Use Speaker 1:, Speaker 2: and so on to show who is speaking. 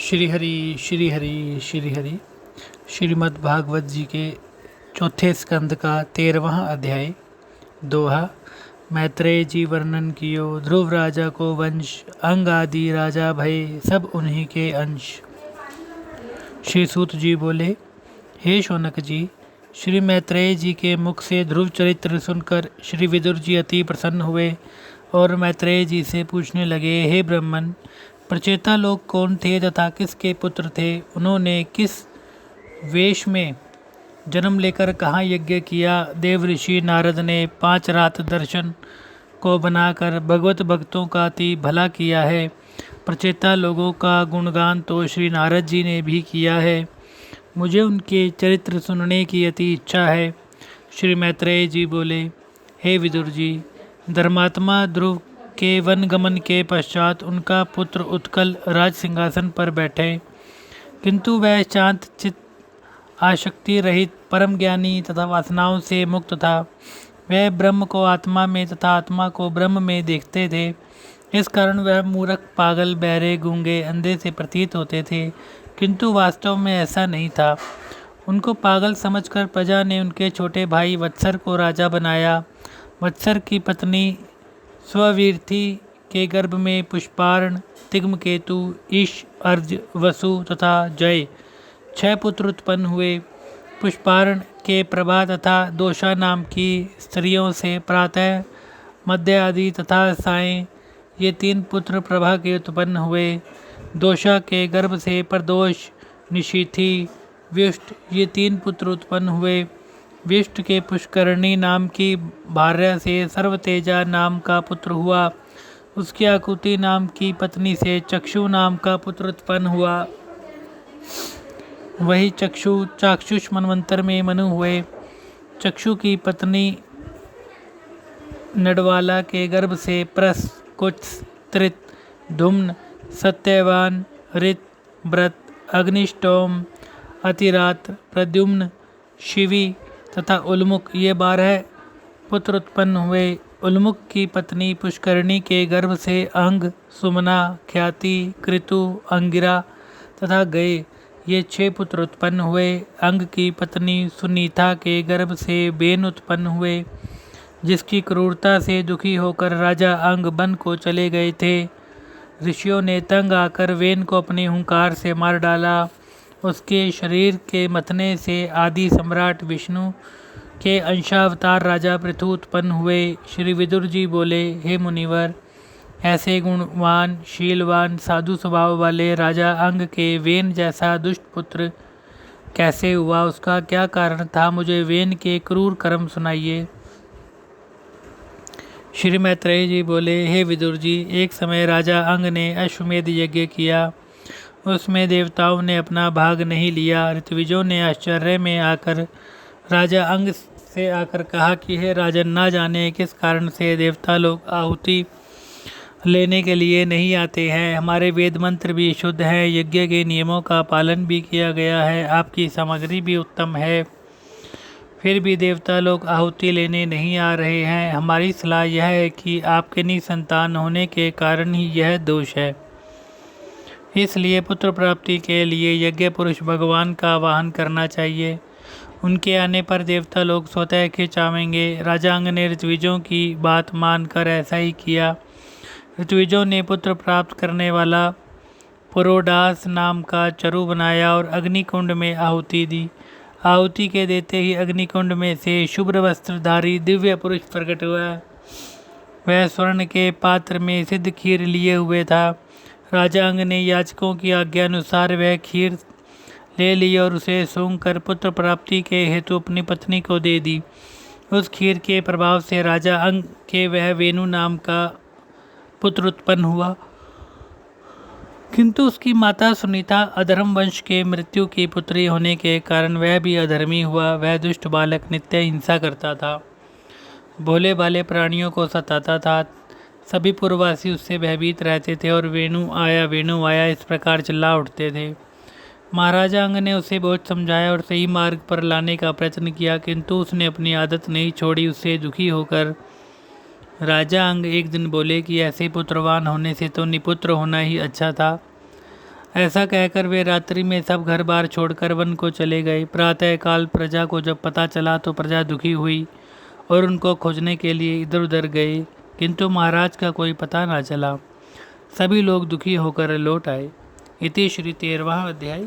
Speaker 1: श्री हरि श्री हरि श्री हरि। श्रीमद् भागवत जी के चौथे स्कंद का 13वां अध्याय। दोहा। मैत्रेय जी वर्णन कियो, ध्रुव राजा को वंश, अंग आदि राजा भय, सब उन्हीं के अंश। श्री सूत जी बोले, हे शौनक जी, श्री मैत्रेय जी के मुख से ध्रुव चरित्र सुनकर श्री विदुर जी अति प्रसन्न हुए और मैत्रेय जी से पूछने लगे, हे ब्राह्मण, प्रचेता लोग कौन थे तथा किसके पुत्र थे? उन्होंने किस वेश में जन्म लेकर कहाँ यज्ञ किया? देव ऋषि नारद ने 5 रात दर्शन को बनाकर भगवत भक्तों का अति भला किया है। प्रचेता लोगों का गुणगान तो श्री नारद जी ने भी किया है। मुझे उनके चरित्र सुनने की अति इच्छा है। श्री मैत्रेय जी बोले, हे विदुर जी, धर्मात्मा ध्रुव के वनगमन के पश्चात उनका पुत्र उत्कल राज सिंहासन पर बैठे, किंतु वह शांत चित्त, आसक्ति रहित, परम ज्ञानी तथा वासनाओं से मुक्त था। वह ब्रह्म को आत्मा में तथा आत्मा को ब्रह्म में देखते थे। इस कारण वह मूर्ख, पागल, बहरे, गूंगे, अंधे से प्रतीत होते थे, किंतु वास्तव में ऐसा नहीं था। उनको पागल समझकर प्रजा ने उनके छोटे भाई वत्सर को राजा बनाया। वत्सर की पत्नी स्ववीर्थी के गर्भ में पुष्पार्ण, तिग्मकेतु, ईश, अर्ज, वसु तथा जय 6 पुत्र उत्पन्न हुए। पुष्पार्ण के प्रभा तथा दोषा नाम की स्त्रियों से प्रातः, मध्य आदि तथा सायं ये 3 पुत्र प्रभा के उत्पन्न हुए। दोषा के गर्भ से प्रदोष, निशीथी, व्युष्ट ये 3 पुत्र उत्पन्न हुए। व्युष्ट के पुष्करणी नाम की भार्या से सर्वतेजा नाम का पुत्र हुआ। उसकी आकुति नाम की पत्नी से चक्षु नाम का पुत्र उत्पन्न हुआ। वही चक्षु चाक्षुष मनवंतर में मनु हुए। चक्षु की पत्नी नडवाला के गर्भ से प्रस, कुत्स, त्रित, धुम्न, सत्यवान, ऋत, व्रत, अग्निष्टोम, अतिरात्र, प्रद्युम्न, शिवी तथा उल्मुख ये 12 पुत्र उत्पन्न हुए। उल्मुख की पत्नी पुष्करणी के गर्भ से अंग, सुमना, ख्याति, कृतु, अंगिरा तथा गए ये 6 पुत्र उत्पन्न हुए। अंग की पत्नी सुनीता के गर्भ से बेन उत्पन्न हुए, जिसकी क्रूरता से दुखी होकर राजा अंग वन को चले गए थे। ऋषियों ने तंग आकर वेन को अपने हुंकार से मार डाला। उसके शरीर के मथने से आदि सम्राट विष्णु के अंशावतार राजा पृथु उत्पन्न हुए। श्री विदुर जी बोले, हे मुनिवर, ऐसे गुणवान, शीलवान, साधु स्वभाव वाले राजा अंग के वेन जैसा दुष्ट पुत्र कैसे हुआ? उसका क्या कारण था? मुझे वेन के क्रूर कर्म सुनाइए। श्री मैत्रेय जी बोले, हे विदुर जी, एक समय राजा अंग ने अश्वमेध यज्ञ किया। उसमें देवताओं ने अपना भाग नहीं लिया। ऋत्विजों ने आश्चर्य में आकर राजा अंग से आकर कहा कि हे राजन, ना जाने किस कारण से देवता लोग आहुति लेने के लिए नहीं आते हैं। हमारे वेद मंत्र भी शुद्ध हैं, यज्ञ के नियमों का पालन भी किया गया है, आपकी सामग्री भी उत्तम है, फिर भी देवता लोग आहुति लेने नहीं आ रहे हैं। हमारी सलाह यह है कि आपके निसंतान होने के कारण ही यह दोष है। इसलिए पुत्र प्राप्ति के लिए यज्ञ पुरुष भगवान का आवाहन करना चाहिए। उनके आने पर देवता लोग स्वतः खिंचावेंगे। राजा अंग ने ऋत्विजों की बात मानकर ऐसा ही किया। ऋत्विजों ने पुत्र प्राप्त करने वाला पुरोडास नाम का चरु बनाया और अग्निकुंड में आहुति दी। आहुति के देते ही अग्निकुंड में से शुभ्र वस्त्रधारी दिव्य पुरुष प्रकट हुआ। वह स्वर्ण के पात्र में सिद्ध खीर लिए हुए था। राजा अंग ने याचकों की आज्ञा अनुसार वह खीर ले ली और उसे सूंघकर पुत्र प्राप्ति के हेतु अपनी पत्नी को दे दी। उस खीर के प्रभाव से राजा अंग के वह वेणु नाम का पुत्र उत्पन्न हुआ, किंतु उसकी माता सुनीता अधर्म वंश के मृत्यु की पुत्री होने के कारण वह भी अधर्मी हुआ। वह दुष्ट बालक नित्य हिंसा करता था, भोले भाले प्राणियों को सताता था। सभी पुरवासी उससे भयभीत रहते थे और वेणु आया इस प्रकार चिल्ला उठते थे। महाराजा अंग ने उसे बहुत समझाया और सही मार्ग पर लाने का प्रयत्न किया, किंतु उसने अपनी आदत नहीं छोड़ी। उससे दुखी होकर राजा अंग एक दिन बोले कि ऐसे पुत्रवान होने से तो निपुत्र होना ही अच्छा था। ऐसा कहकर वे रात्रि में सब घर बार छोड़कर वन को चले गए। प्रातःकाल प्रजा को जब पता चला तो प्रजा दुखी हुई और उनको खोजने के लिए इधर उधर गए, किंतु महाराज का कोई पता न चला। सभी लोग दुखी होकर लौट आए। इति श्री 13वां अध्याय